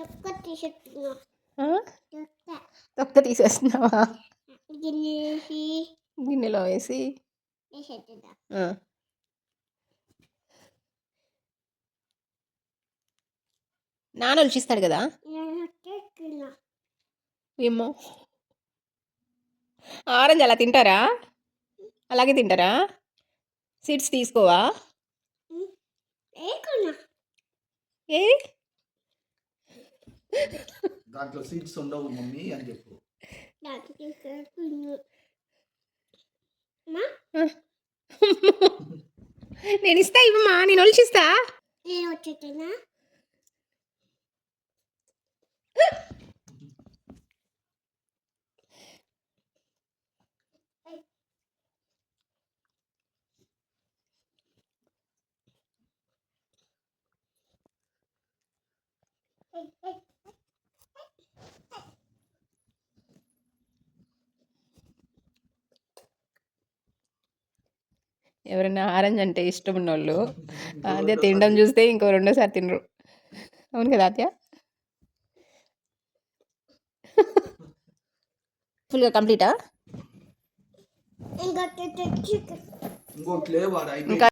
తొక్క తీసేస్తున్నా. ఆ? తొక్క తొక్క తీసేస్తున్నావా? గిన్నెసి గిన్నెలో వేసి వేసేస్తున్నా. ఆ. నాన్న రుచిస్తాడు కదా. నేను తెస్తున్నా. ఏమో ఆరెంజ్ అలా తింటారా? అలాగే తింటారా? సీడ్స్ తీసుకోవా? వేకున్నా. ఏ దాంట్లో సీడ్స్ ఉండవు మమ్మీ అని చెప్పు. దాంట్లో వేసుకున్నా. అమ్మా నేను ఇస్తా, ఇవ్వమ్మా, నేను ఒలిచిస్తా. నేను వచ్చేస్తున్నా. ఎవరైనా ఆరెంజ్ అంటే ఇష్టం ఉన్నోళ్ళు అదే తినడం చూస్తే ఇంకో రెండోసారి తినరు. అవును కదా అత్య? ఫుల్గా కంప్లీటా? ఇంకొకటి తెచ్చి ఇంకోటి లేవు, అది అయిపోయింది. ఇంకా